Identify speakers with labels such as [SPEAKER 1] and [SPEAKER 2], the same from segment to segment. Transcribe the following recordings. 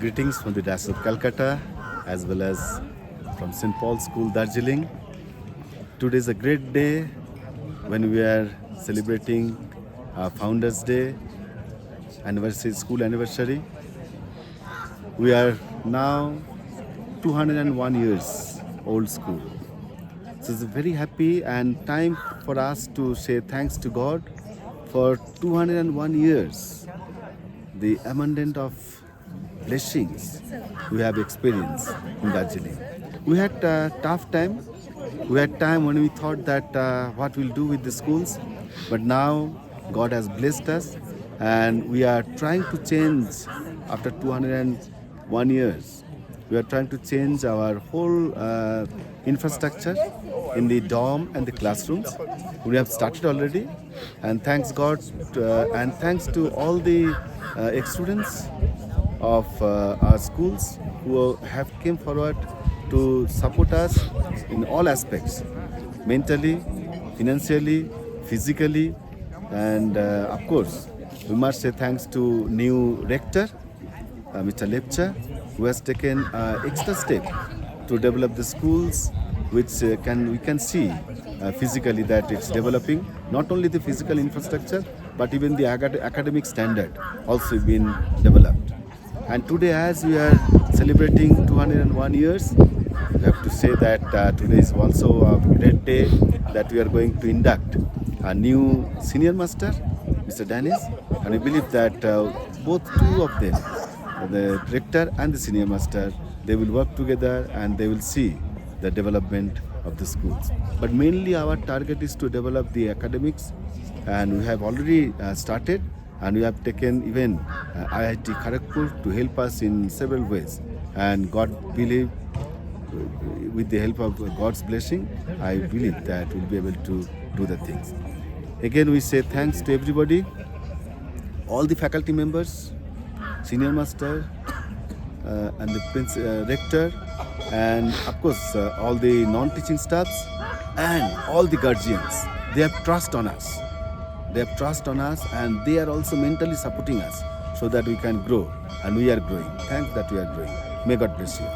[SPEAKER 1] greetings from the Diocese of Calcutta as well as from St. Paul's School, Darjeeling. Today is a great day when we are celebrating our Founders' Day, anniversary, school anniversary. We are now 201 years old school. So it's very happy and time for us to say thanks to God for 201 years. The abundance of blessings we have experienced in Darjeeling. We had a tough time. We had time when we thought that what we'll do with the schools, but now God has blessed us and we are trying to change after 201 years. We are trying to change our whole infrastructure in the dorm and the classrooms. We have started already, and thanks God and thanks to all the ex-students of our schools who have came forward to support us in all aspects, mentally, financially, physically, and of course, we must say thanks to new rector, Mr. Lepcha, who has taken extra step to develop the schools, which we can see physically that it's developing not only the physical infrastructure but even the academic standard also been developed. And today, as we are celebrating 201 years, we have to say that today is also a great day that we are going to induct a new senior master, Mr. Dennis, and we believe that both two of them, the director and the senior master, they will work together and they will see the development of the schools. But mainly our target is to develop the academics, and we have already started, and we have taken even IIT Kharagpur to help us in several ways. And God believe, with the help of God's blessing, I believe that we'll be able to do the things. Again, we say thanks to everybody, all the faculty members, senior master, and the rector, and of course all the non-teaching staffs and all the guardians. They have trust on us. They have trust on us, and they are also mentally supporting us so that we can grow, and we are growing. Thanks that we are growing. May God bless you.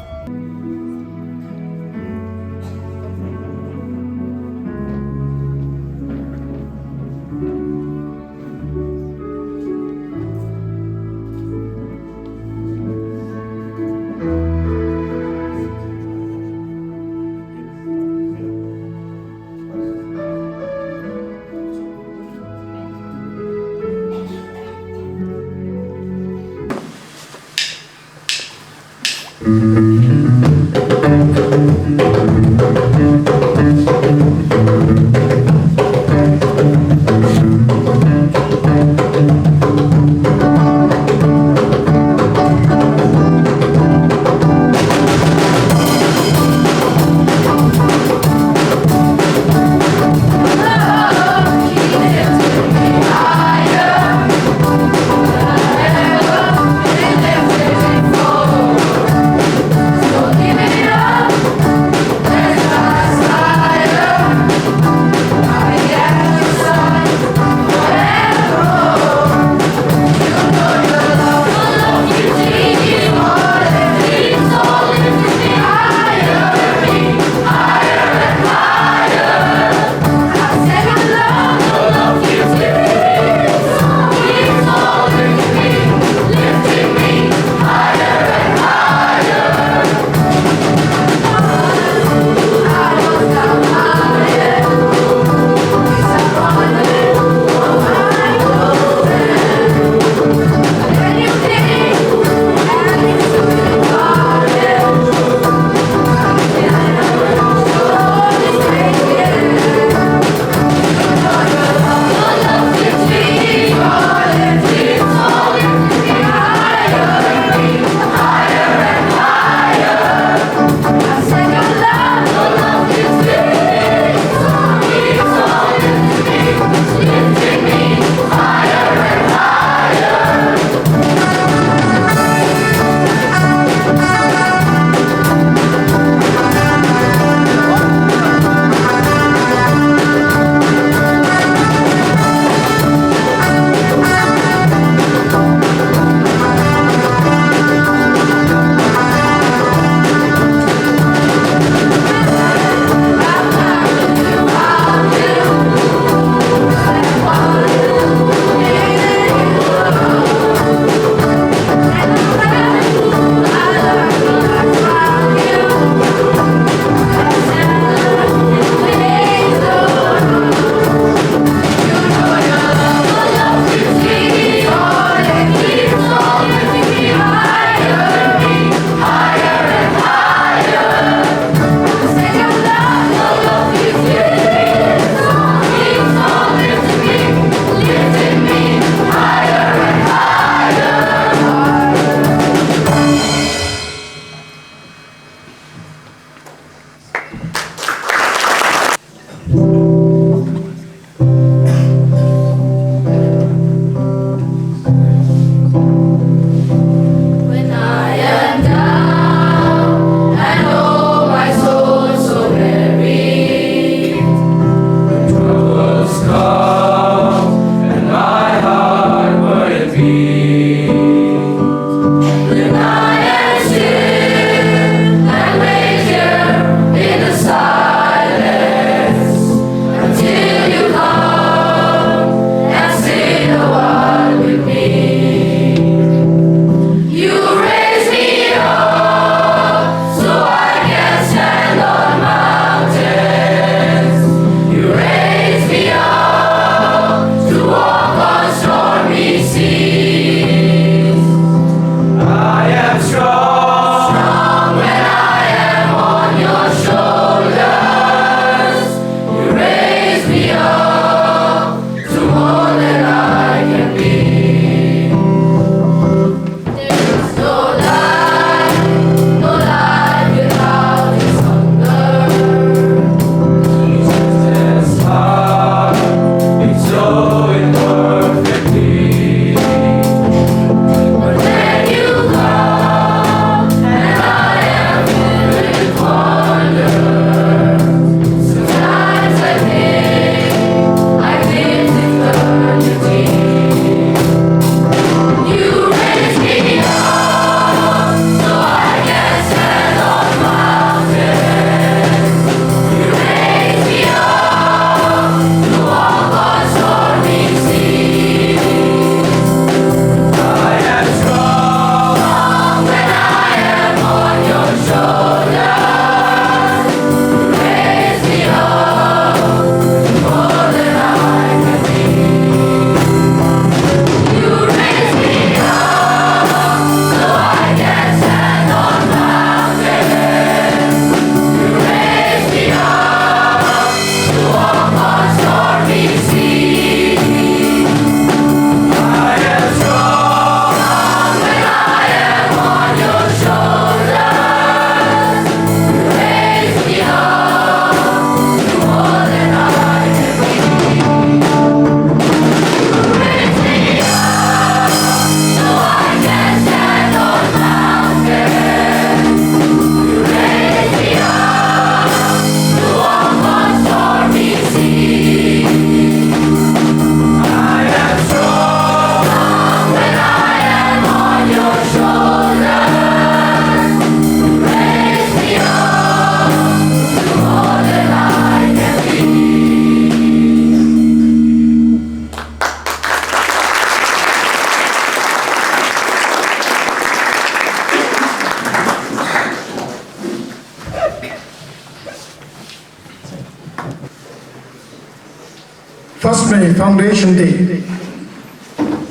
[SPEAKER 2] 1st May, Foundation Day.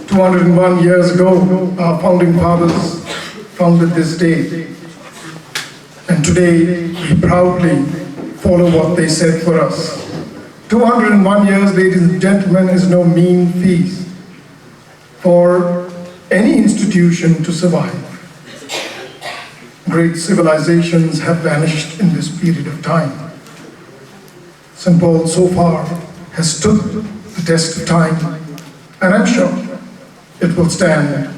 [SPEAKER 2] 201 years ago, our founding fathers founded this day. And today, we proudly follow what they said for us. 201 years, ladies and gentlemen, is no mean feat for any institution to survive. Great civilizations have vanished in this period of time. St. Paul so far has stood the test of time, and I'm sure it will stand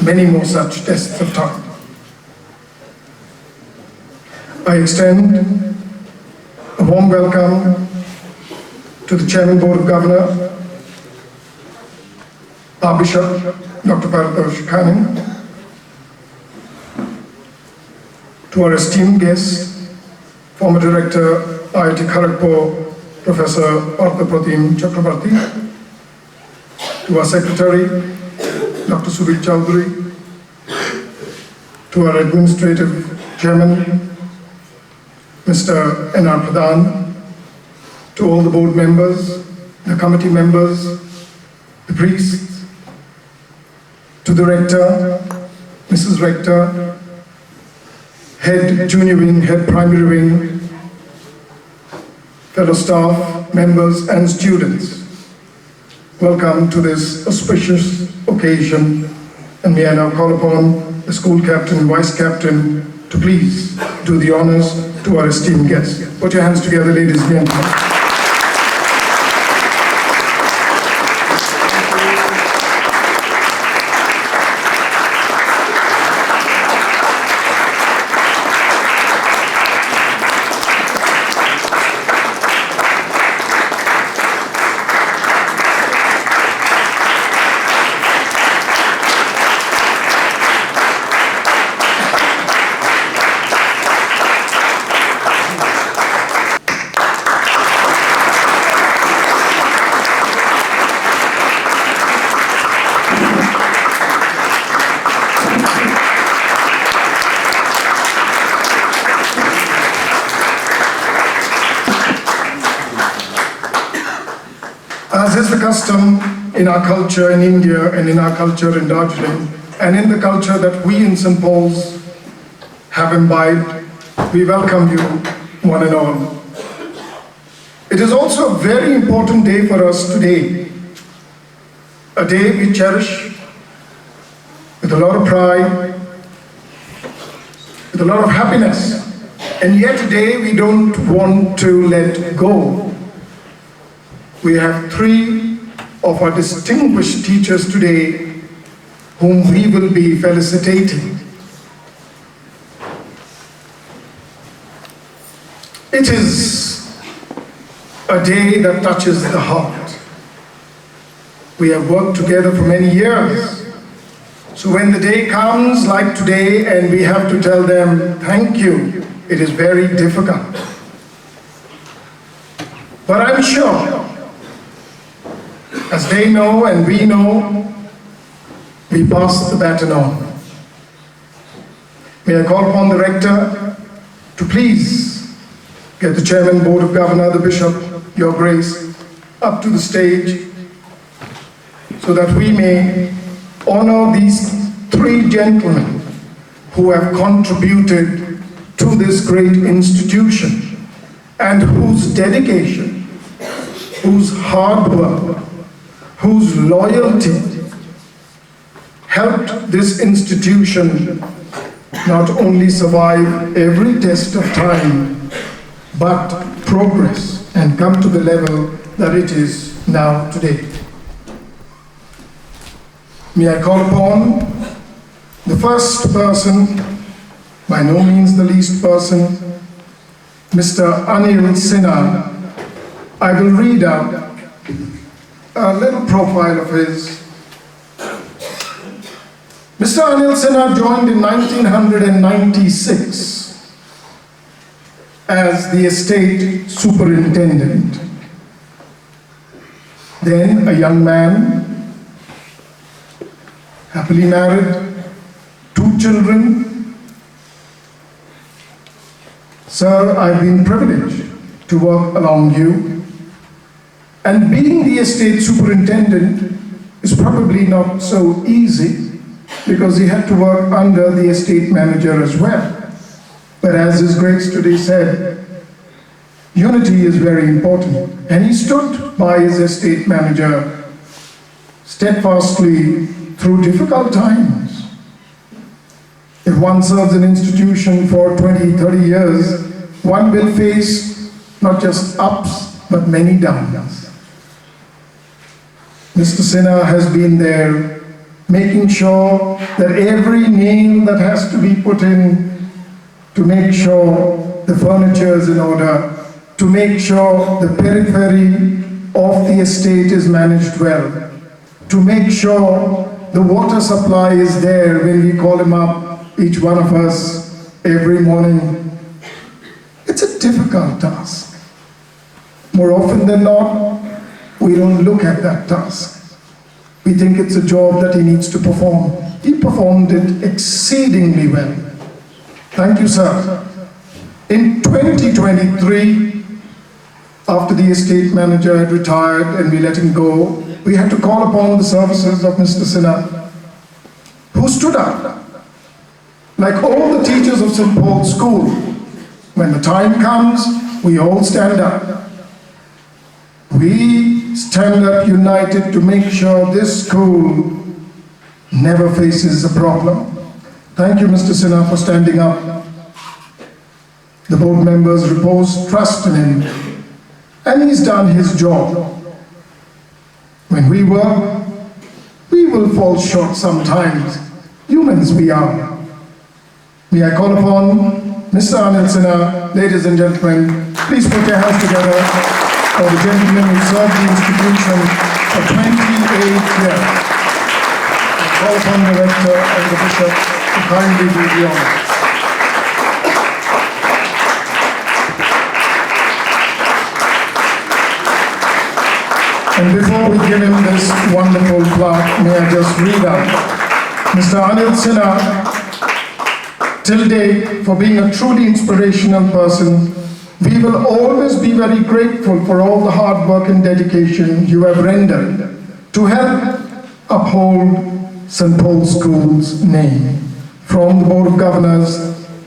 [SPEAKER 2] many more such tests of time. I extend a warm welcome to the Chairman Board of Governors, our Bishop, Dr. Paratosh Khanum, to our esteemed guests, former Director, IIT Kharagpur, Professor Partha Pratim Chakrabarti, to our Secretary, Dr. Subir Chowdhury, to our Administrative Chairman, Mr. N.R. Pradhan, to all the board members, the committee members, the priests, to the Rector, Mrs. Rector, Head Junior Wing, Head Primary Wing, fellow staff, members and students. Welcome to this auspicious occasion, and may I now call upon the school captain and vice captain to please do the honors to our esteemed guests. Put your hands together, ladies and gentlemen. As is the custom in our culture in India and in our culture in Darjeeling, and in the culture that we in St. Paul's have imbibed, we welcome you, one and all. It is also a very important day for us today, a day we cherish with a lot of pride, with a lot of happiness, and yet a day we don't want to let go. We have 3 of our distinguished teachers today whom we will be felicitating. It is a day that touches the heart. We have worked together for many years. So when the day comes like today and we have to tell them thank you, it is very difficult. But I'm sure, as they know and we know, we pass the baton on. May I call upon the Rector to please get the Chairman, Board of Governors, the Bishop, Your Grace, up to the stage so that we may honor these 3 gentlemen who have contributed to this great institution and whose dedication, whose hard work, whose loyalty helped this institution not only survive every test of time, but progress and come to the level that it is now today. May I call upon the first person, by no means the least person, Mr. Anil Sinha. I will read out a little profile of his. Mr. Anil Sinha joined in 1996 as the estate superintendent. Then a young man, happily married, 2 children. Sir, I've been privileged to work along you, And being the estate superintendent is probably not so easy because he had to work under the estate manager as well. But as His Grace today said, unity is very important. And he stood by his estate manager steadfastly through difficult times. If one serves an institution for 20, 30 years, one will face not just ups, but many downs. Mr. Sinha has been there, making sure that every nail that has to be put in to make sure the furniture is in order, to make sure the periphery of the estate is managed well, to make sure the water supply is there when we call him up, each one of us, every morning. It's a difficult task. More often than not, we don't look at that task. We think it's a job that he needs to perform. He performed it exceedingly well. Thank you, sir. In 2023, after the estate manager had retired and we let him go, we had to call upon the services of Mr. Sinha, who stood up. Like all the teachers of St. Paul's School, when the time comes, we all stand up. We stand up united to make sure this school never faces a problem. Thank you, Mr. Sinha, for standing up. The board members repose trust in him, and he's done his job. When we work, we will fall short sometimes. Humans we are. May I call upon Mr. Anil Sinha, ladies and gentlemen, please put your hands together for the gentleman who served the institution for 28 years. I call upon the rector and the bishop to kindly do the honor. And before we give him this wonderful plaque, may I just read out. Mr. Anil Sinha, till date, for being a truly inspirational person, we will always be very grateful for all the hard work and dedication you have rendered to help uphold St. Paul's School's name. From the Board of Governors,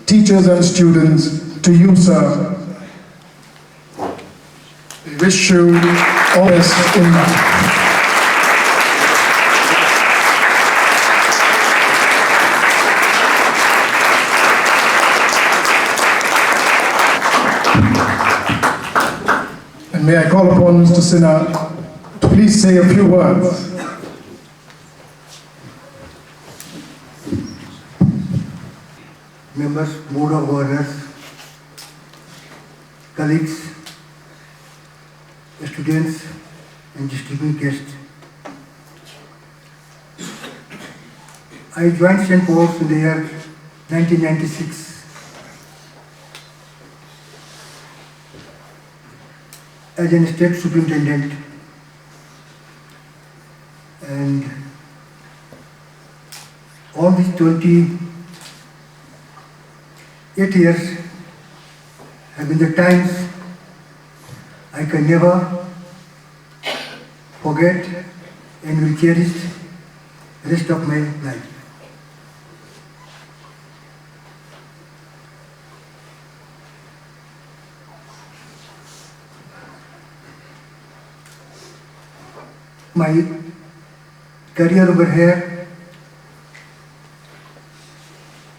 [SPEAKER 2] teachers and students, to you, sir, we wish you all the best in life. And may I call upon Mr. Sinha to please say a few words.
[SPEAKER 3] Members, Board of Governors, colleagues, students, and distinguished guests. I joined St. Paul's in the year 1996. As an state superintendent, and all these 28 years have been the times I can never forget and will cherish the rest of my life. My career over here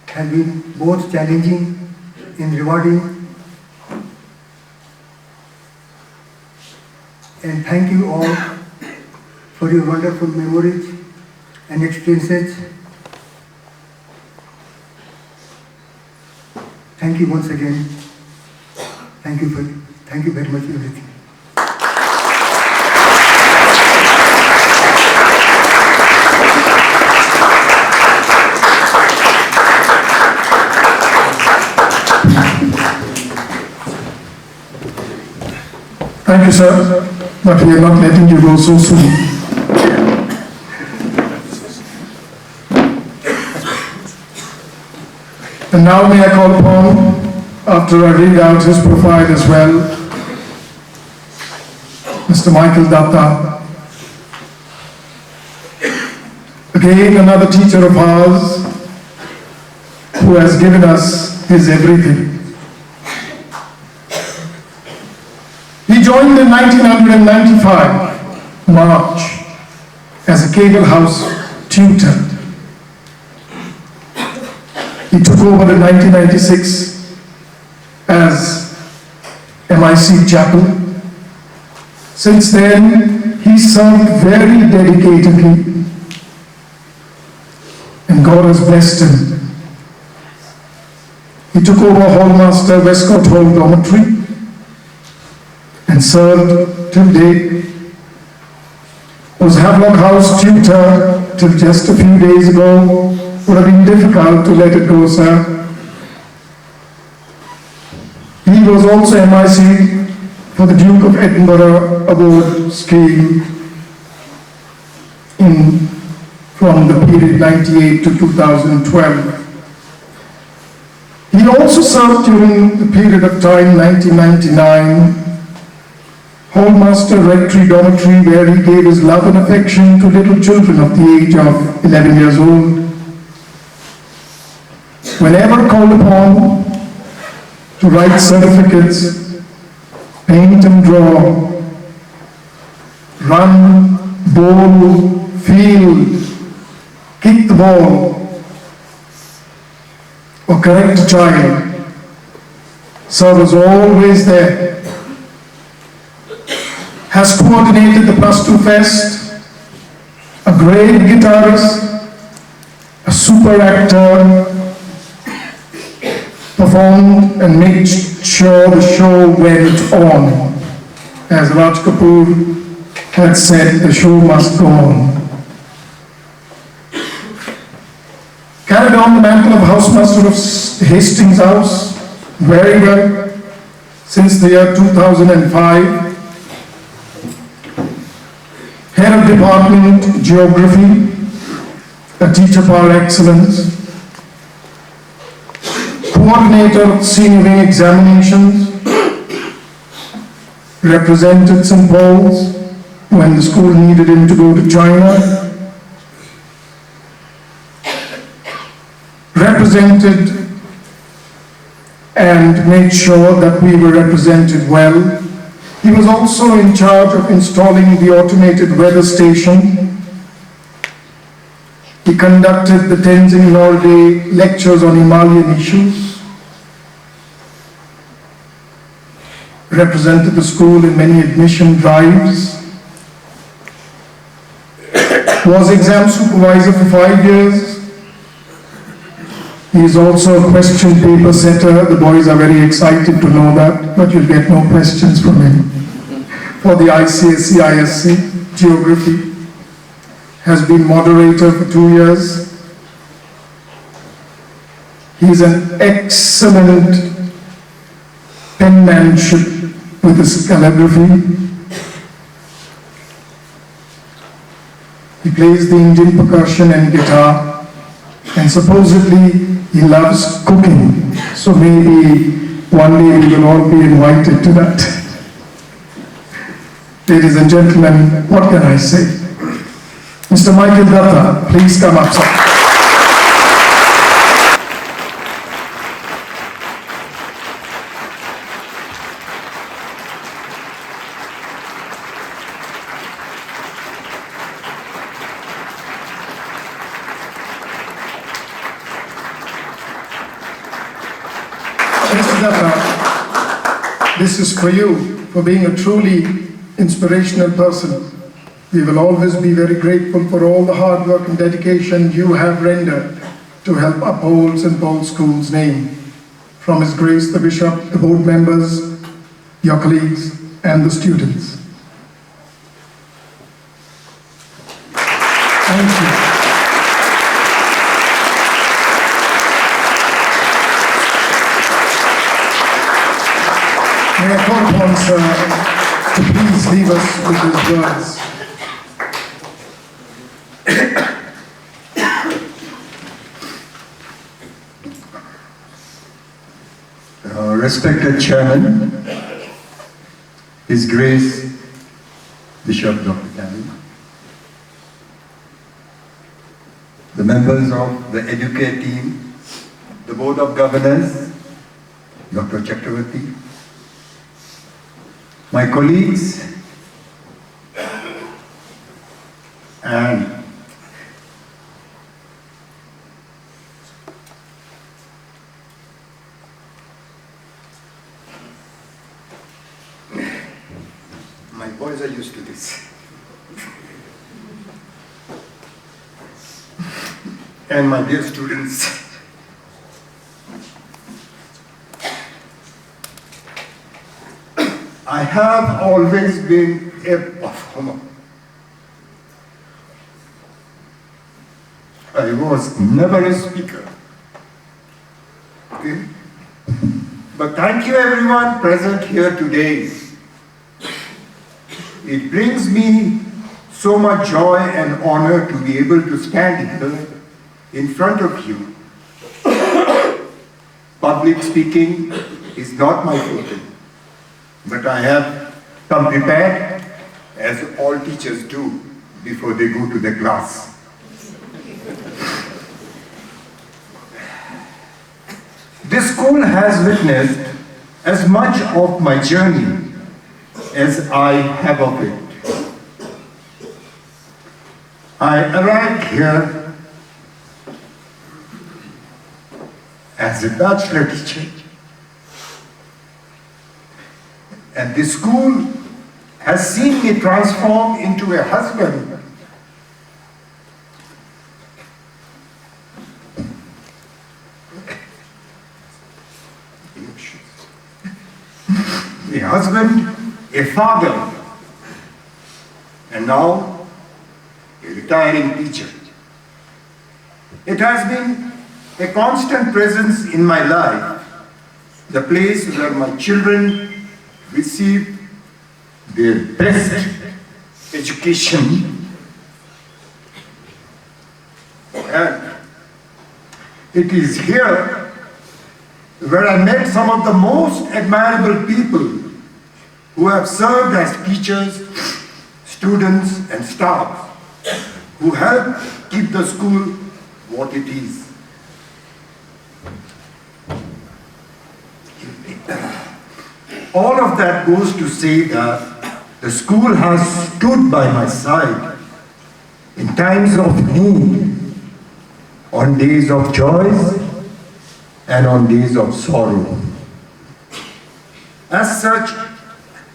[SPEAKER 3] has been both challenging and rewarding. And thank you all for your wonderful memories and experiences. Thank you once again. Thank you very much for everything.
[SPEAKER 2] Thank you, sir, but we are not letting you go so soon. And now may I call upon, after I read out his profile as well, Mr. Michael Datta. Again, another teacher of ours who has given us his everything. He joined in 1995, March, as a cable house tutor. He took over in 1996 as MIC chaplain. Since then, he served very dedicatedly, and God has blessed him. He took over Hallmaster Westcott Hall Dormitory and served till date. Was Havelock House tutor till just a few days ago. Would have been difficult to let it go, sir. He was also MIC for the Duke of Edinburgh Award scheme from the period 98 to 2012. He also served during the period of time 1999, Hallmaster Rectory Dormitory, where he gave his love and affection to little children of the age of 11 years old. Whenever called upon to write certificates, paint and draw, run, bowl, field, kick the ball, or correct a child, Sir was always there. Has coordinated the +2 Fest, a great guitarist, a super actor, performed and made sure the show went on. As Raj Kapoor had said, the show must go on. Carried on the mantle of housemaster of Hastings House very well since the year 2005. Head of Department Geography, a teacher par excellence. Coordinator of senior wing examinations, represented St. Paul's when the school needed him to go to China, represented and made sure that we were represented well. He was also in charge of installing the automated weather station. He conducted the Tenzing Norgay lectures on Himalayan issues, represented the school in many admission drives, was exam supervisor for 5 years. He is also a question paper setter. The boys are very excited to know that, but you'll get no questions from him. For the ICSE, ISC, geography. Has been moderator for 2 years. He's an excellent penmanship with his calligraphy. He plays the Indian percussion and guitar, and supposedly he loves cooking. So maybe one day we will all be invited to that. Ladies and gentlemen, what can I say? Mr. Michael Datta, please come up, sir. Mr. Datta, this is for you, for being a truly inspirational person. We will always be very grateful for all the hard work and dedication you have rendered to help uphold St. Paul's School's name. From His Grace the Bishop, the board members, your colleagues, and the students. Thank you. May I call upon Sir to please leave us with his words.
[SPEAKER 4] Respected Chairman, His Grace Bishop Dr. Canning, the members of the Educate team, the Board of Governors, Dr. Chakravarti, my colleagues, and my boys are used to this. And my dear students, I have always been a performer. I was never a speaker. Okay? But thank you everyone present here today. It brings me so much joy and honor to be able to stand here in front of you. Public speaking is not my forte, but I have come prepared, as all teachers do before they go to the class. This school has witnessed as much of my journey as I have of it. I arrived here as a bachelor teacher, and the school has seen me transform into a husband. A husband, a father, and now a retiring teacher. It has been a constant presence in my life, the place where my children receive their best education, and it is here where I met some of the most admirable people who have served as teachers, students, and staff, who help keep the school what it is. All of that goes to say that the school has stood by my side in times of need, on days of joys, and on days of sorrow. As such,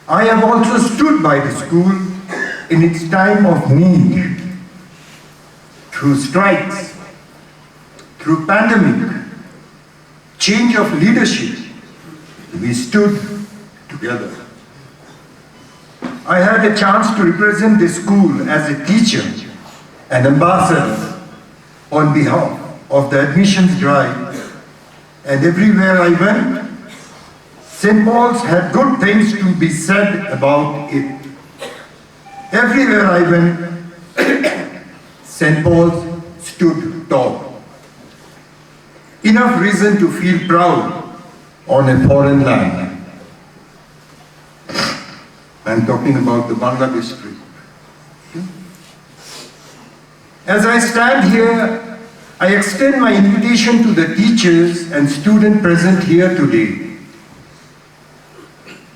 [SPEAKER 4] I have also stood by the school in its time of need, through strikes, through pandemic, change of leadership. We stood together. I had a chance to represent the school as a teacher and ambassador on behalf of the admissions drive, and everywhere I went, St. Paul's had good things to be said about it. Everywhere I went, St. Paul's stood tall. Enough reason to feel proud on a foreign land. I'm talking about the Bangladesh trip. As I stand here, I extend my invitation to the teachers and students present here today.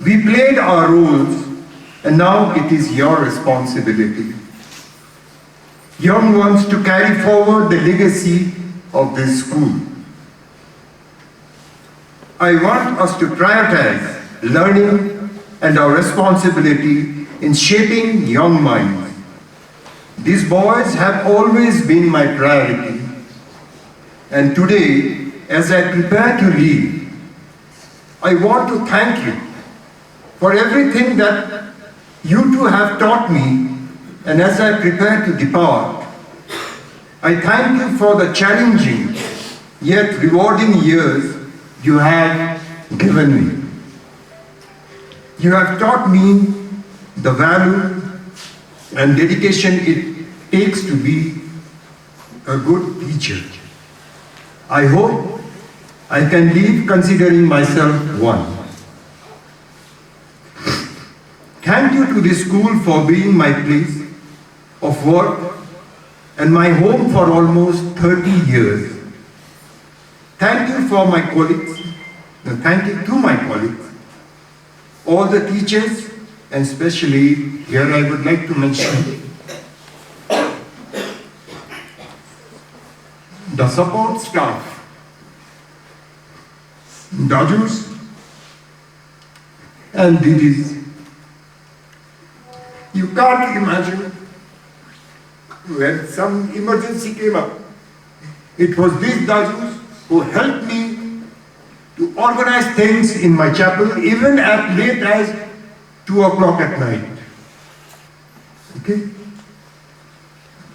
[SPEAKER 4] We played our roles, and now it is your responsibility. Young ones, to carry forward the legacy of this school. I want us to prioritize learning and our responsibility in shaping young minds. These boys have always been my priority, and today, as I prepare to leave, I want to thank you for everything that you two have taught me, and as I prepare to depart, I thank you for the challenging yet rewarding years you have given me. You have taught me the value and dedication it takes to be a good teacher. I hope I can leave considering myself one. thank you to this school for being my place of work and my home for almost 30 years. Thank you for my colleagues, and thank you to my colleagues, all the teachers, and especially here I would like to mention the support staff, Dajus and Didis. You can't imagine when some emergency came up. It was these Dajus who helped me to organize things in my chapel, even as late as 2 o'clock at night. Okay?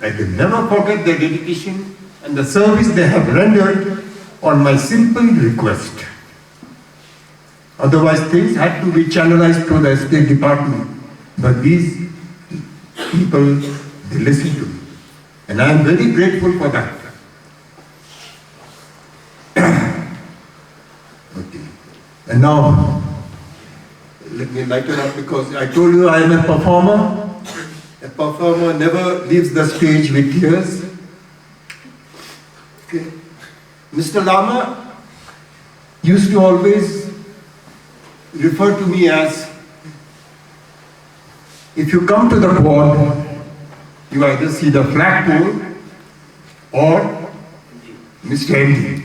[SPEAKER 4] I will never forget their dedication and the service they have rendered on my simple request. Otherwise, things had to be channelized to the State Department. But these people, they listened to me. And I am very grateful for that. Okay. And now, let me lighten up because I told you I am a performer. A performer never leaves the stage with tears. Okay. Mr. Lama used to always refer to me as, if you come to the quad, you either see the flagpole or Mr. MD.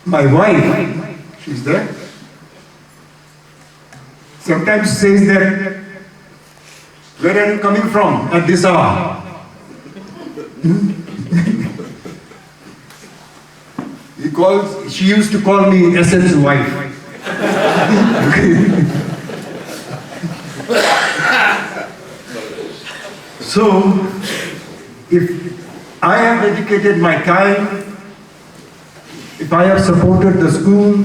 [SPEAKER 4] My wife, she's there, sometimes says that, where are you coming from at this hour? She used to call me SN's wife. So, if I have dedicated my time, if I have supported the school,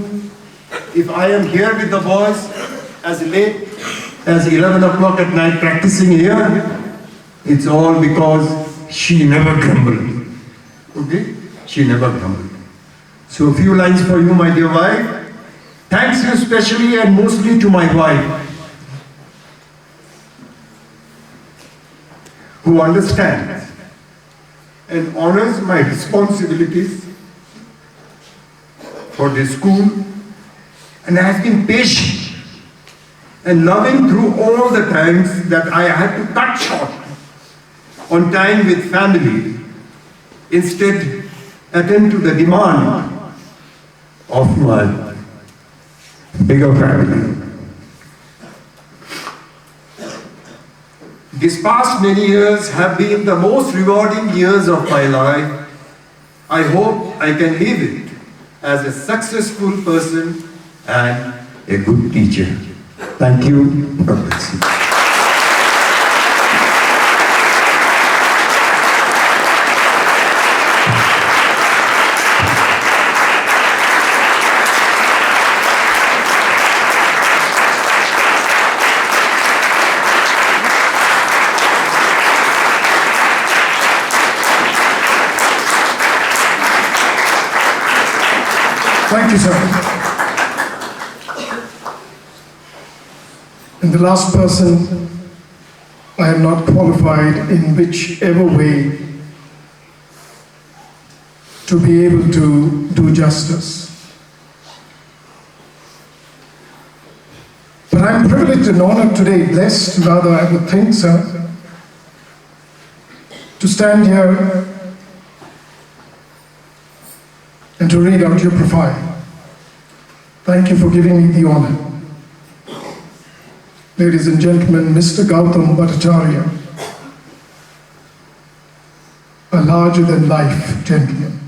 [SPEAKER 4] if I am here with the boys as late as 11 o'clock at night practicing here, it's all because she never grumbled. Okay? She never grumbled. So a few lines for you, my dear wife. Thanks you especially and mostly to my wife, who understands and honors my responsibilities for this school and has been patient and loving through all the times that I had to cut short on time with family, instead attend to the demand of my bigger family. These past many years have been the most rewarding years of my life. I hope I can live it as a successful person and a good teacher. Thank you. God bless you.
[SPEAKER 2] Thank you, sir. And the last person, I am not qualified in whichever way to be able to do justice. But I'm privileged and honored today, blessed rather I would think, sir, to stand here and to read out your profile. Thank you for giving me the honor. Ladies and gentlemen, Mr. Gautam Bhattacharya, a larger-than-life gentleman,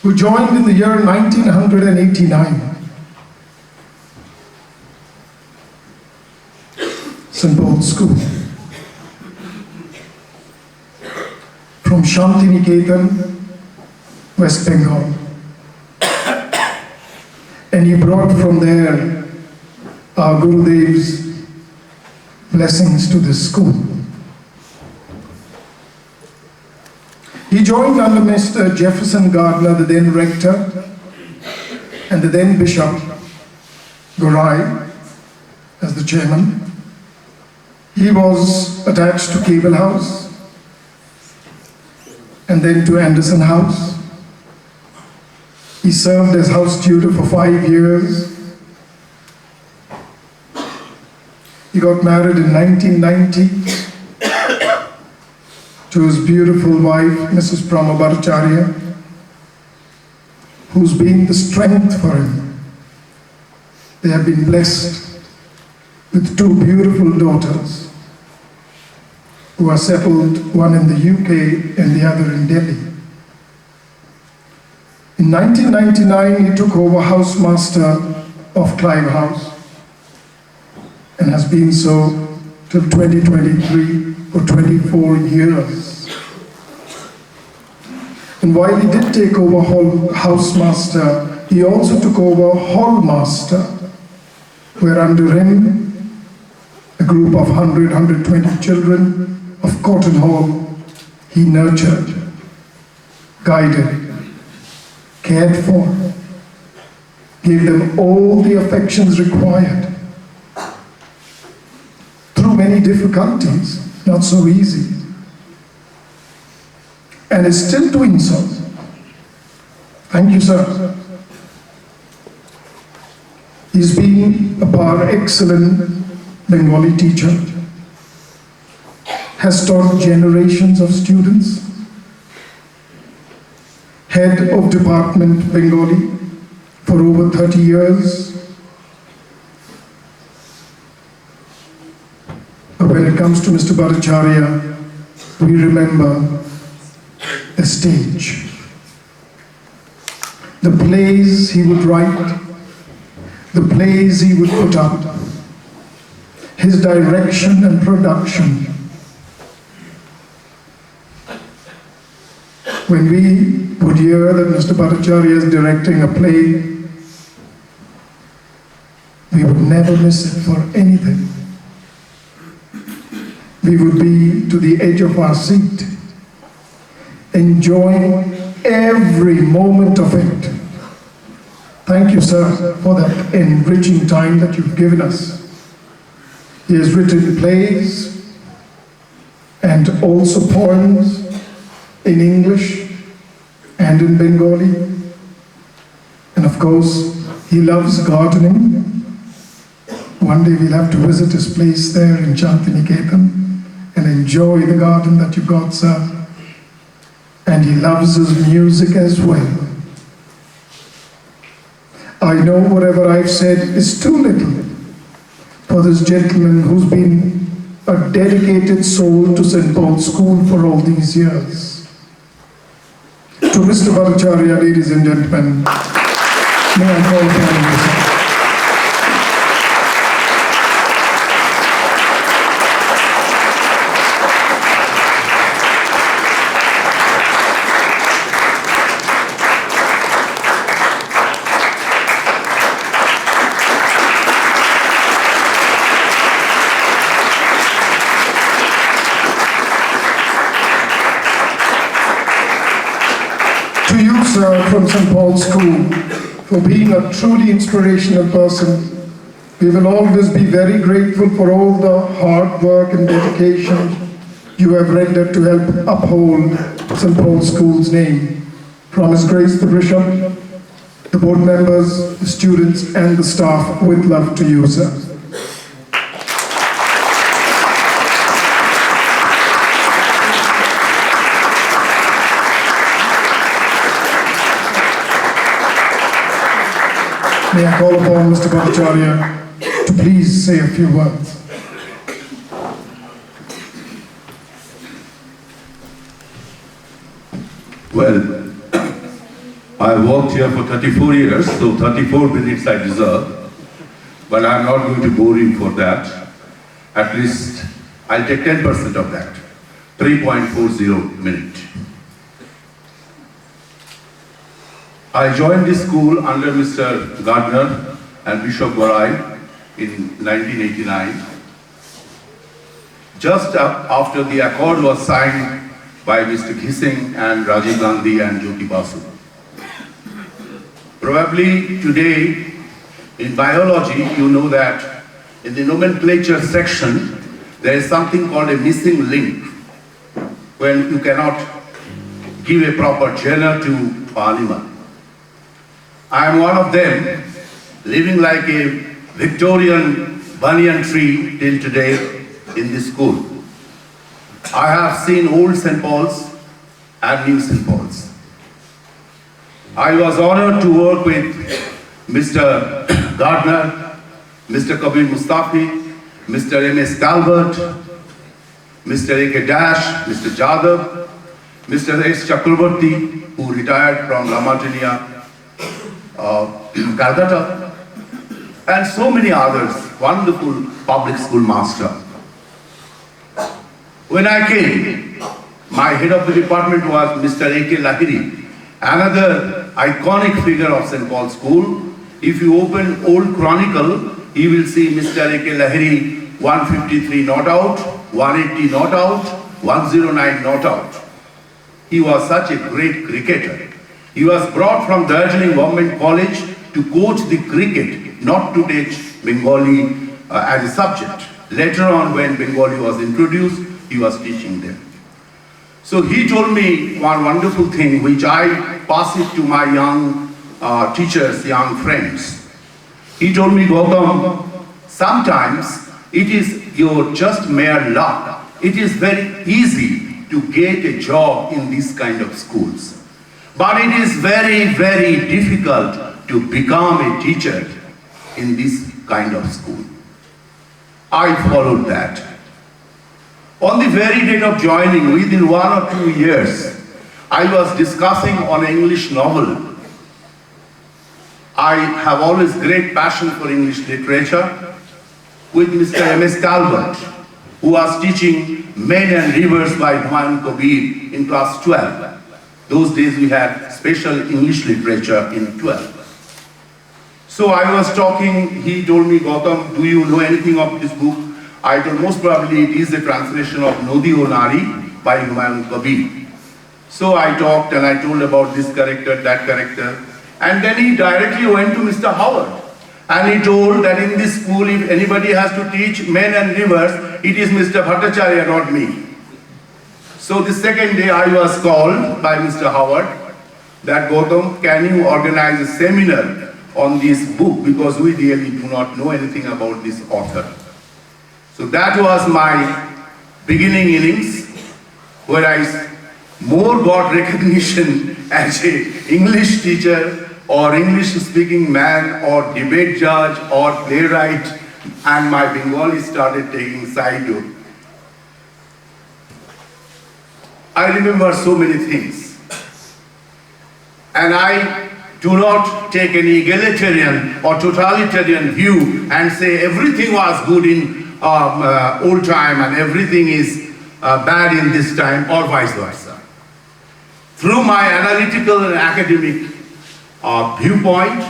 [SPEAKER 2] who joined in the year 1989 St. Paul's School from Shantiniketan, West Bengal. And he brought from there our Gurudev's blessings to this school. He joined under Mr. Jefferson Gardner, the then rector, and the then Bishop Gorai as the chairman. He was attached to Cable House and then to Anderson House. He served as house tutor for 5 years. He got married in 1990 to his beautiful wife, Mrs. Prama Bhattacharya, who's been the strength for him. They have been blessed with 2 beautiful daughters who are settled, one in the UK and the other in Delhi. In 1999, he took over housemaster of Clive House and has been so till 2023 for 24 years. And while he did take over housemaster, he also took over hallmaster, where under him, a group of 120 children of Cotton Hall, he nurtured, guided, cared for, gave them all the affections required. Through many difficulties, not so easy, and is still doing so. Thank you, sir. He's been a par excellent Bengali teacher, has taught generations of students, head of department Bengali for over 30 years. But when it comes to Mr. Bhattacharya, we remember the stage, the plays he would write, the plays he would put up, his direction and production. When we would hear that Mr. Bhattacharya is directing a play, we would never miss it for anything. We would be to the edge of our seat, enjoying every moment of it. Thank you, sir, for that enriching time that you've given us. He has written plays and also poems in English and in Bengali. And of course, he loves gardening. One day we'll have to visit his place there in Shantiniketan and enjoy the garden that you got, sir. And he loves his music as well. I know whatever I've said is too little for this gentleman who's been a dedicated soul to St. Paul's School for all these years. To Mr. Bhattacharya, ladies and gentlemen, may I call upon you, sir. To you, sir, from St. Paul's School, for being a truly inspirational person. We will always be very grateful for all the hard work and dedication you have rendered to help uphold St. Paul's School's name. From His Grace the Bishop, the board members, the students, and the staff, with love to you, sir. May I call upon Mr. Bhattacharya to please say a few words.
[SPEAKER 5] Well, I worked here for 34 years, so 34 minutes I deserve. But I'm not going to bore you for that. At least I'll take 10% of that, 3.40 minutes. I joined this school under Mr. Gardner and Bishop Gorai in 1989. Just after the accord was signed by Mr. Ghising and Rajiv Gandhi and Jyoti Basu. Probably today in biology, you know that in the nomenclature section, there is something called a missing link, when you cannot give a proper genre to an animal. I am one of them, living like a Victorian banyan tree till today in this school. I have seen old St. Paul's and new St. Paul's. I was honored to work with Mr. Gardner, Mr. Kabir Mustafi, Mr. M.S. Talbot, Mr. A.K. Dash, Mr. Jadhav, Mr. S. Chakraborty, who retired from La Martinia, Calcutta, and so many others, wonderful public school master. When I came, my head of the department was Mr. A.K. Lahiri, another iconic figure of St. Paul's School. If you open old chronicle, you will see Mr. A.K. Lahiri 153 not out, 180 not out, 109 not out. He was such a great cricketer. He was brought from Darjeeling Government College to coach the cricket, not to teach Bengali as a subject. Later on, when Bengali was introduced, he was teaching them. So he told me one wonderful thing, which I pass it to my young teachers, young friends. He told me, Gautam, sometimes it is your just mere luck. It is very easy to get a job in these kind of schools. But it is very, very difficult to become a teacher in this kind of school. I followed that. On the very date of joining, within 1 or 2 years, I was discussing on an English novel. I have always great passion for English literature with Mr. M.S. Talbot, who was teaching Men and Rivers by Humayun Kabir in class 12. Those days we had special English literature in 12. So I was talking, he told me, Gautam, do you know anything of this book? I told, most probably it is a translation of Nodi O Nari by Humayun Kabir. So I talked and I told about this character, that character. And then he directly went to Mr. Howard. And he told that in this school, if anybody has to teach Men and Rivers, it is Mr. Bhattacharya, not me. So the second day I was called by Mr. Howard that, Gautam, can you organize a seminar on this book, because we really do not know anything about this author. So that was my beginning innings, where I more got recognition as an English teacher or English speaking man or debate judge or playwright, and my Bengali started taking side to. I remember so many things. And I do not take any egalitarian or totalitarian view and say everything was good in old time and everything is bad in this time, or vice versa. Through my analytical and academic viewpoint,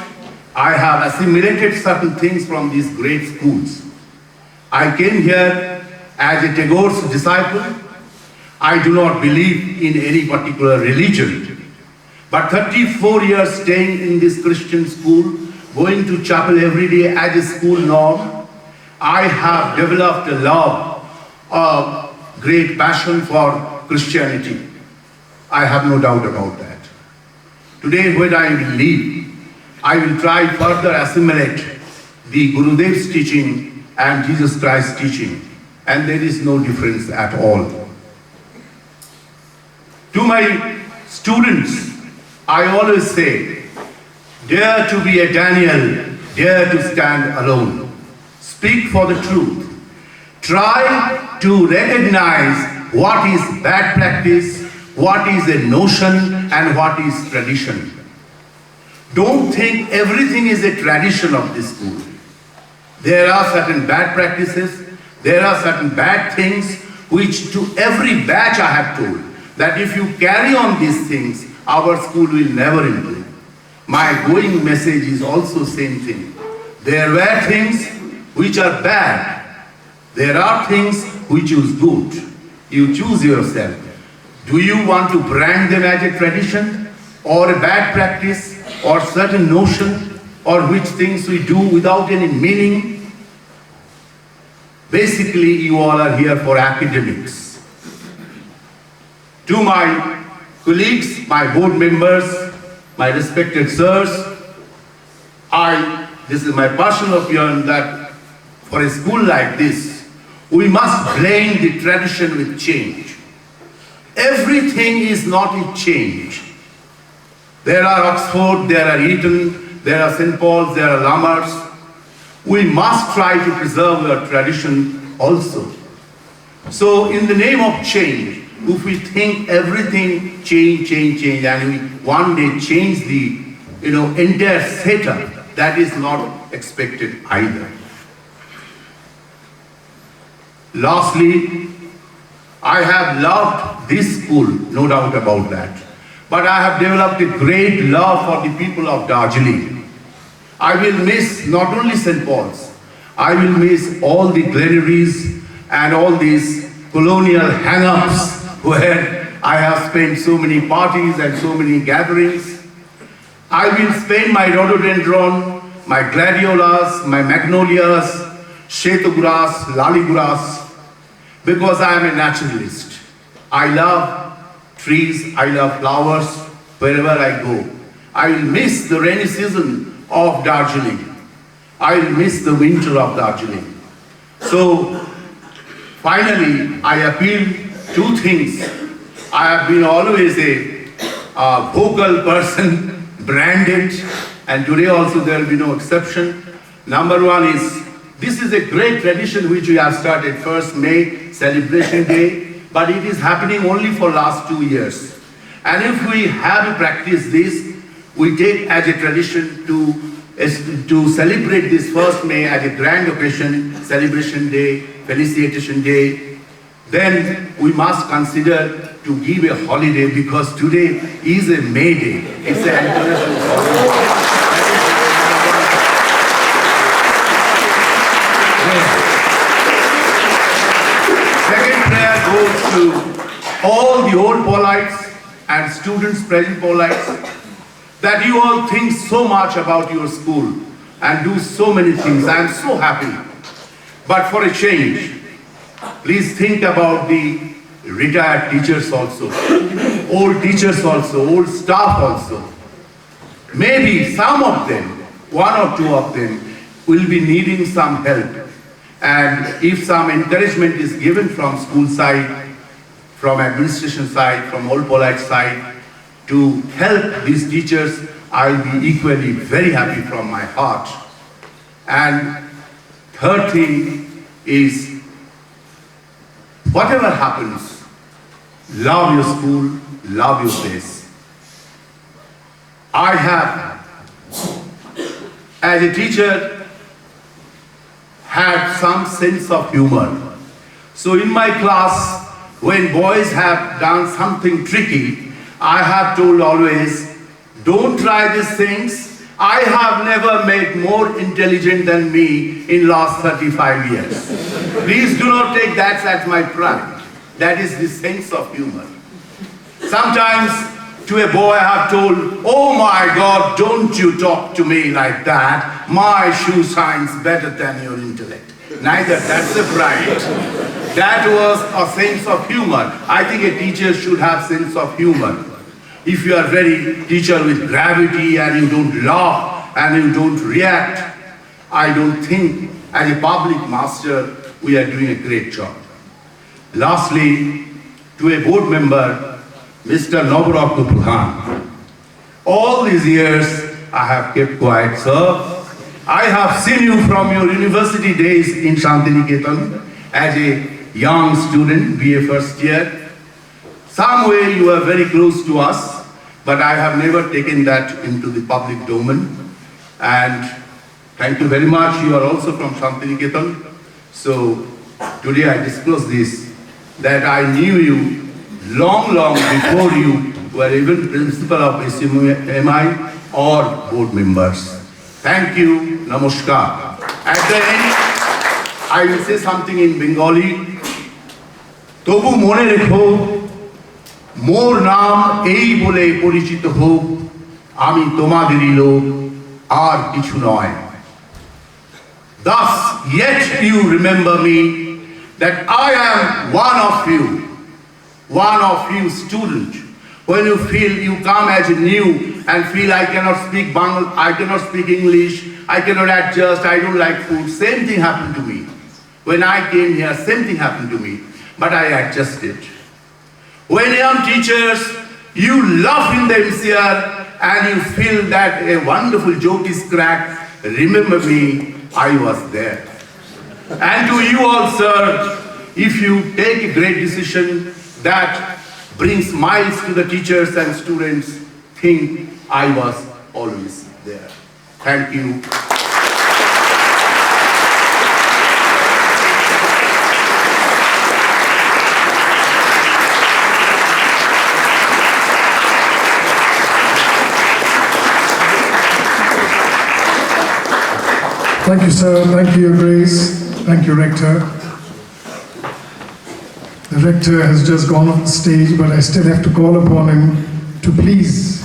[SPEAKER 5] I have assimilated certain things from these great schools. I came here as a Tagore's disciple. I do not believe in any particular religion. But 34 years staying in this Christian school, going to chapel every day as a school norm, I have developed a love, a great passion for Christianity. I have no doubt about that. Today when I will leave, I will try further assimilate the Gurudev's teaching and Jesus Christ's teaching, and there is no difference at all. To my students, I always say, dare to be a Daniel, dare to stand alone. Speak for the truth. Try to recognize what is bad practice, what is a notion, and what is tradition. Don't think everything is a tradition of this school. There are certain bad practices, there are certain bad things, which to every batch I have told, that if you carry on these things, our school will never improve. My going message is also same thing. There were things which are bad. There are things which is good. You choose yourself. Do you want to brand them as a tradition or a bad practice, or certain notion or which things we do without any meaning. Basically, you all are here for academics. To my colleagues, my board members, my respected sirs, this is my personal opinion that for a school like this, we must blend the tradition with change. Everything is not in change. There are Oxford, there are Eton, there are St. Paul's, there are Lamars. We must try to preserve our tradition also. So in the name of change, if we think everything change, and we one day change the entire setup, that is not expected either. Lastly, I have loved this school, no doubt about that. But I have developed a great love for the people of Darjeeling. I will miss not only St. Paul's, I will miss all the granaries and all these colonial hang-ups where I have spent so many parties and so many gatherings. I will spend my rhododendron, my gladiolas, my magnolias, shetu grass, lali grass, because I am a naturalist. I love trees, I love flowers wherever I go. I will miss the rainy season of Darjeeling. I will miss the winter of Darjeeling. So finally, I appeal two things. I have been always a vocal person, branded, and today also there will be no exception. Number one is, this is a great tradition which we have started, 1st May celebration day, but it is happening only for last 2 years. And if we have practiced this, we take as a tradition to celebrate this 1st May as a grand occasion, celebration day, felicitation day, then we must consider to give a holiday because today is a May Day. It's an international holiday. Second prayer goes to all the old polites and students, present polites, that you all think so much about your school and do so many things. I am so happy. But for a change, please think about the retired teachers also, old teachers also, old staff also. Maybe some of them, 1 or 2 of them, will be needing some help. And if some encouragement is given from school side, from administration side, from old polite side, to help these teachers, I'll be equally very happy from my heart. And third thing is, whatever happens, love your school, love your place. I have, as a teacher, had some sense of humor. So in my class, when boys have done something tricky, I have told always, don't try these things. I have never met more intelligent than me in last 35 years. Please do not take that as my pride. That is the sense of humor. Sometimes to a boy I have told, oh my God, don't you talk to me like that. My shoe shines better than your intellect. Neither that's a pride. That was a sense of humor. I think a teacher should have sense of humor. If you are very teacher with gravity and you don't laugh and you don't react, I don't think as a public master we are doing a great job. Lastly, to a board member, Mr. Nabaratna Pradhan. All these years I have kept quiet, sir. I have seen you from your university days in Shantiniketan as a young student, BA first year. Some way you are very close to us, but I have never taken that into the public domain. And thank you very much. You are also from Shantiniketan. So today I disclose this, that I knew you long before you were even principal of SMI or board members. Thank you, namaskar. At the end, I will say something in Bengali. Tobu mone rekho, mor naam ei bole porichito hok, আমি তোমাদেরই লোক আর কিছু নয়। Thus, yet you remember me, that I am one of you student. When you feel you come as new and feel I cannot speak Bangla, I cannot speak English, I cannot adjust, I don't like food. Same thing happened to me. When I came here, same thing happened to me, but I adjusted. When young teachers, you laugh in the MCR and you feel that a wonderful joke is cracked, remember me, I was there. And to you all, sir, if you take a great decision that brings smiles to the teachers and students, think I was always there. Thank you.
[SPEAKER 2] Thank you, sir. Thank you, Your Grace. Thank you, Rector. The Rector has just gone off the stage, but I still have to call upon him to please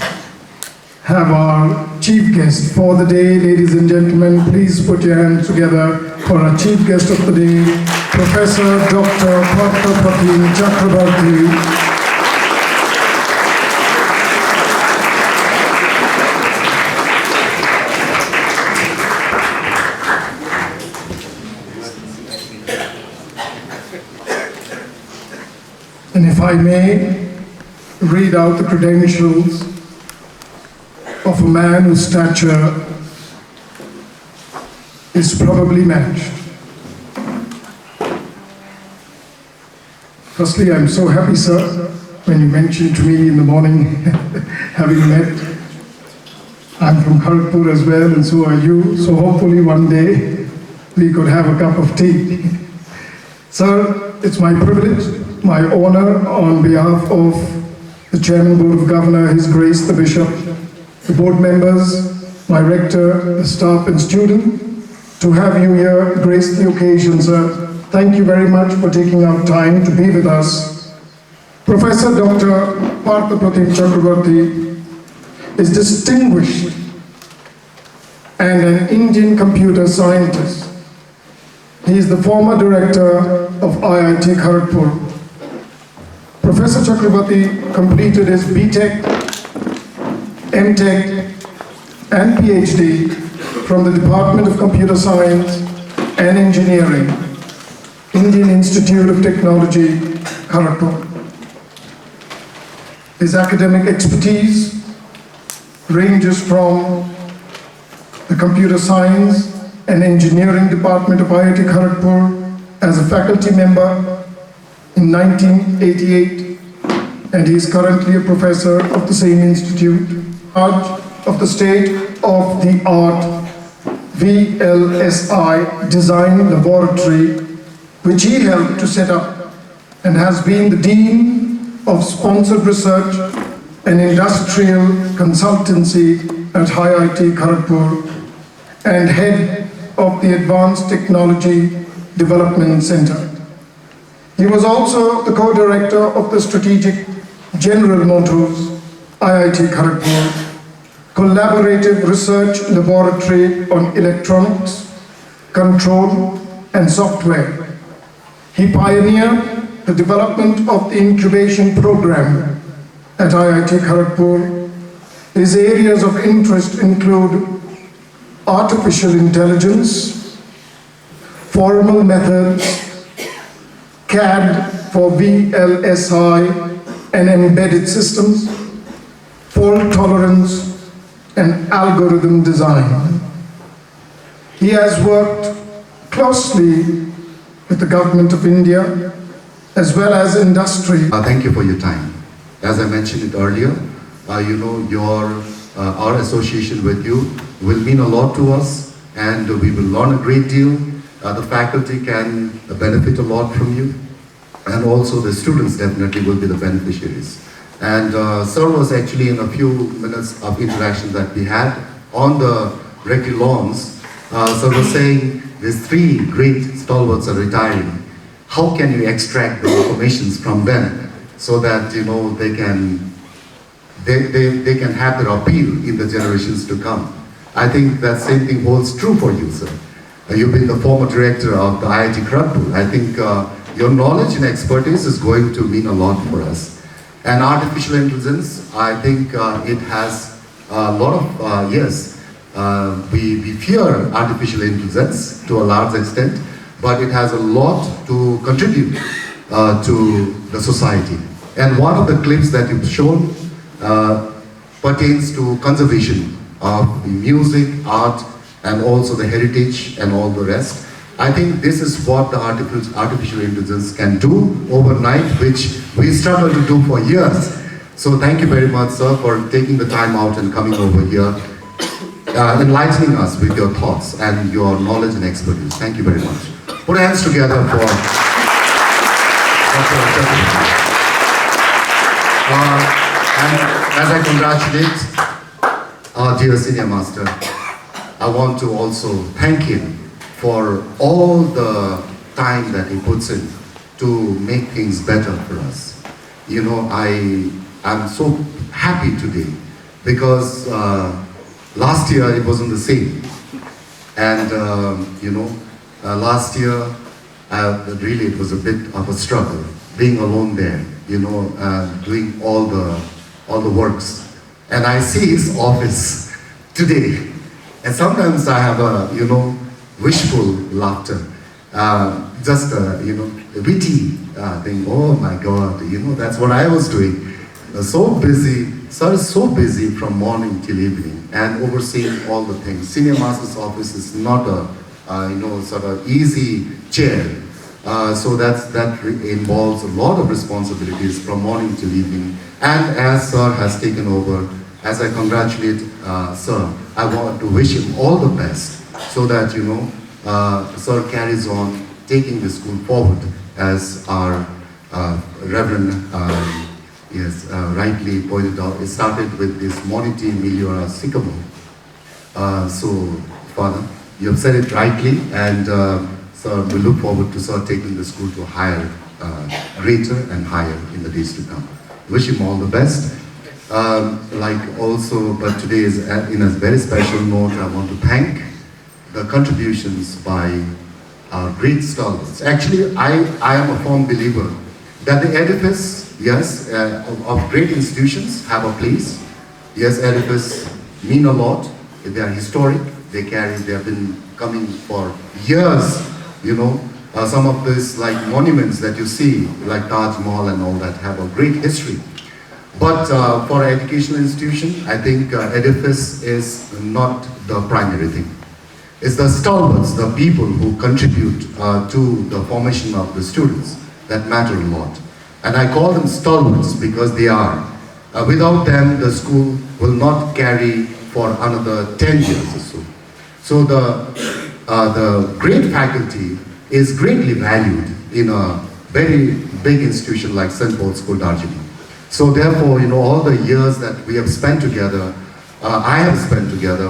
[SPEAKER 2] have our chief guest for the day. Ladies and gentlemen, please put your hands together for our chief guest of the day, Professor Dr. Partha Pratim Chakrabarti. And if I may read out the credentials of a man whose stature is probably matched. Firstly, I'm so happy, sir, when you mentioned to me in the morning, having met. I'm from Kharagpur as well, and so are you. So hopefully one day we could have a cup of tea. Sir, it's my privilege, my honor, on behalf of the Chairman Board of Governor, His Grace the Bishop, the board members, my rector, the staff and student, to have you here, grace the occasion, sir. Thank you very much for taking out time to be with us. Professor Dr. Partha Pratim Chakrabarti is distinguished and an Indian computer scientist. He is the former director of IIT Kharagpur. Professor Chakrabarti completed his BTech, MTech, and PhD from the Department of Computer Science and Engineering, Indian Institute of Technology, Kharagpur. His academic expertise ranges from the Computer Science and Engineering Department of IIT Kharagpur as a faculty member in 1988, and he is currently a professor of the same institute, charge of the state-of-the-art VLSI Design Laboratory, which he helped to set up, and has been the Dean of Sponsored Research and Industrial Consultancy at IIT Kharagpur, and head of the Advanced Technology Development Center. He was also the co-director of the Strategic General Motors, IIT Kharagpur, collaborative research laboratory on electronics, control, and software. He pioneered the development of the incubation program at IIT Kharagpur. His areas of interest include artificial intelligence, formal methods, CAD for VLSI and embedded systems, fault tolerance, and algorithm design. He has worked closely with the Government of India as well as industry.
[SPEAKER 6] Thank you for your time. As I mentioned it earlier, our association with you will mean a lot to us, and we will learn a great deal. The faculty can benefit a lot from you, and also the students definitely will be the beneficiaries. And sir was actually in a few minutes of interaction that we had on the Rectory lawns. Sir was saying these three great stalwarts are retiring. How can you extract the informations from them so that they they can have their appeal in the generations to come. I think that same thing holds true for you, sir. You've been the former director of the IIT Kharagpur. I think your knowledge and expertise is going to mean a lot for us. And artificial intelligence, I think it has a lot of, yes, we fear artificial intelligence to a large extent, but it has a lot to contribute to the society. And one of the clips that you've shown pertains to conservation of the music, art, and also the heritage and all the rest. I think this is what the artificial intelligence can do overnight, which we struggled to do for years. So thank you very much, sir, for taking the time out and coming over here, enlightening us with your thoughts and your knowledge and expertise. Thank you very much. Put our hands together for and as I congratulate our dear senior master, I want to also thank him for all the time that he puts in to make things better for us. You know, I'm so happy today because last year it wasn't the same. And you know, last year really it was a bit of a struggle, being alone there, you know, doing all the works. And I see his office today, and sometimes I have a, you know, wishful laughter, just a, you know, witty thing. Oh my God, you know, that's what I was doing. So busy, so busy from morning till evening, and overseeing all the things. Senior Master's office is not a, you know, sort of easy chair. So that involves a lot of responsibilities from morning till evening. And as Sir has taken over, as I congratulate Sir, I want to wish him all the best so that, you know, Sir carries on taking the school forward as our Reverend yes, rightly pointed out. It started with this Moniti Meliora Sycamore. So, Father, you have said it rightly, and Sir, we look forward to Sir taking the school to higher, greater and higher in the days to come. Wish him all the best. Like also, but today is in a very special note, I want to thank the contributions by our great scholars. Actually, I am a firm believer that the edifice, yes, of great institutions have a place. Yes, edifice mean a lot. They are historic. They have been coming for years, you know. Some of these like monuments that you see, like Taj Mahal and all that, have a great history. But for an educational institution, I think edifice is not the primary thing. It's the stalwarts, the people who contribute to the formation of the students that matter a lot. And I call them stalwarts because they are. Without them, the school will not carry for another 10 years or so. So the great faculty is greatly valued in a very big institution like St. Paul's School, Darjeeling. So therefore, you know, all the years that we have spent together, I have spent together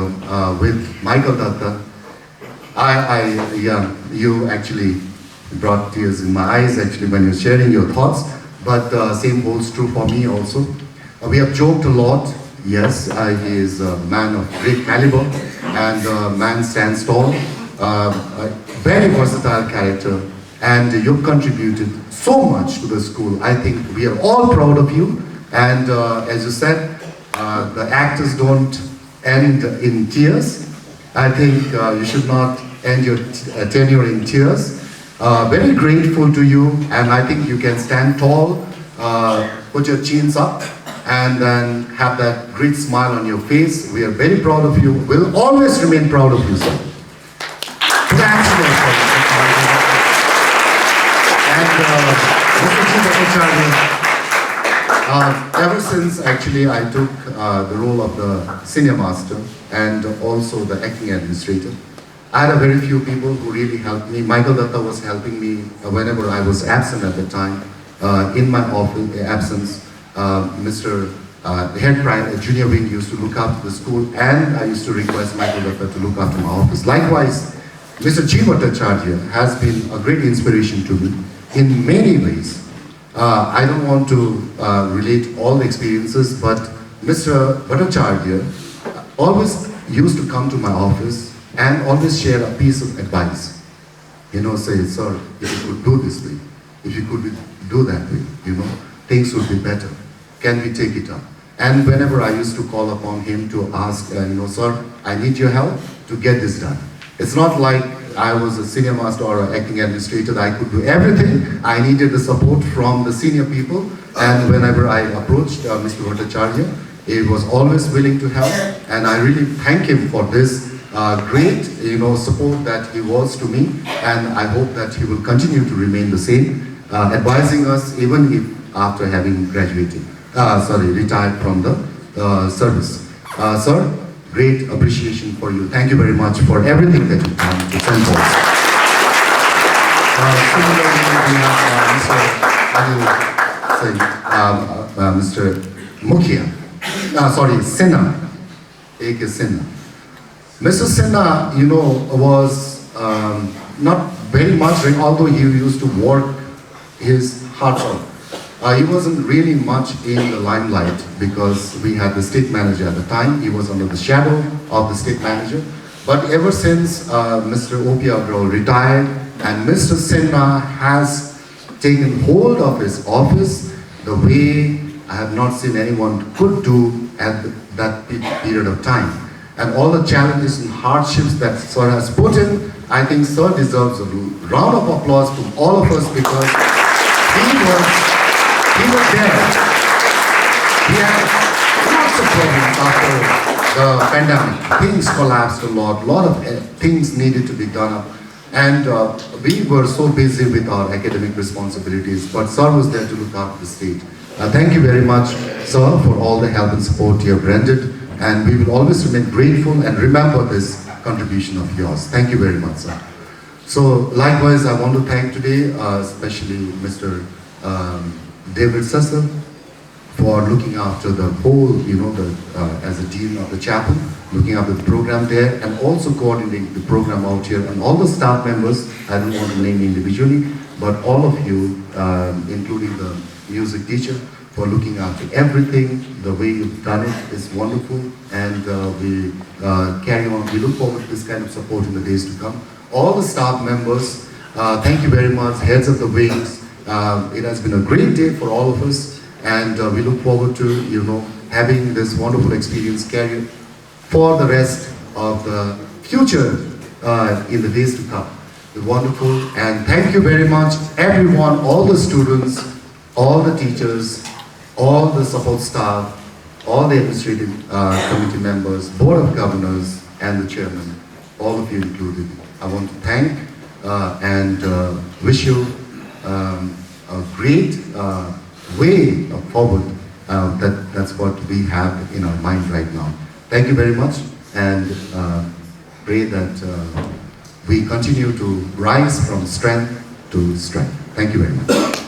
[SPEAKER 6] with Michael Datta. Yeah, you actually brought tears in my eyes actually when you're sharing your thoughts, but same holds true for me also. We have joked a lot. Yes, he is a man of great caliber and a man stands tall, a very versatile character, and you've contributed so much to the school. I think we are all proud of you, and as you said, the actors don't end in tears. I think you should not end your tenure in tears. Very grateful to you, and I think you can stand tall, put your chins up, and then have that great smile on your face. We are very proud of you. We'll always remain proud of you, sir. And Mr. Chief ever since actually I took the role of the senior master and also the acting administrator, I had a very few people who really helped me. Michael Datta was helping me whenever I was absent at the time. In my office absence, Mr. Head Prime, Junior Wing used to look after the school, and I used to request Michael Datta to look after my office. Likewise, Mr. G. Bhattacharya has been a great inspiration to me in many ways. I don't want to relate all the experiences, but Mr. Bhattacharya always used to come to my office and always share a piece of advice. Say, sir, if you could do this way, if you could do that way, things would be better. Can we take it up? And whenever I used to call upon him to ask, sir, I need your help to get this done. It's not like I was a senior master or an acting administrator, I could do everything. I needed the support from the senior people. And whenever I approached Mr. Bhattacharya, he was always willing to help. And I really thank him for this great support that he was to me. And I hope that he will continue to remain the same, advising us even if after having retired from the service. Sir, great appreciation for you. Thank you very much for everything that you've done to St. Paul's. Similarly, we have Mr. Mukhia. Sinha. A.K. Sinha. Mr. Sinha, was not very much, although he used to work his heart out. He wasn't really much in the limelight because we had the state manager at the time. He was under the shadow of the state manager. But ever since Mr. O.P. Agrawal retired and Mr. Sinha has taken hold of his office the way I have not seen anyone could do at that period of time. And all the challenges and hardships that Sir has put in, I think Sir deserves a round of applause from all of us because he was there. We had lots of problems after the pandemic. Things collapsed a lot of things needed to be done up. And we were so busy with our academic responsibilities, but Sir was there to look after the state. Thank you very much, Sir, for all the help and support you have rendered. And we will always remain grateful and remember this contribution of yours. Thank you very much, Sir. So likewise, I want to thank today, especially Mr. David Cecil for looking after the whole, as a dean of the chapel, looking after the program there, and also coordinating the program out here, and all the staff members, I don't want to name individually, but all of you, including the music teacher, for looking after everything. The way you've done it is wonderful, and we carry on. We look forward to this kind of support in the days to come. All the staff members, thank you very much, heads of the wings. It has been a great day for all of us, and we look forward to, having this wonderful experience carry for the rest of the future in the days to come. Wonderful, and thank you very much, everyone, all the students, all the teachers, all the support staff, all the administrative committee members, board of governors, and the chairman, all of you included. I want to thank and wish you a great way forward. That's what we have in our mind right now. Thank you very much, and pray that we continue to rise from strength to strength. Thank you very much.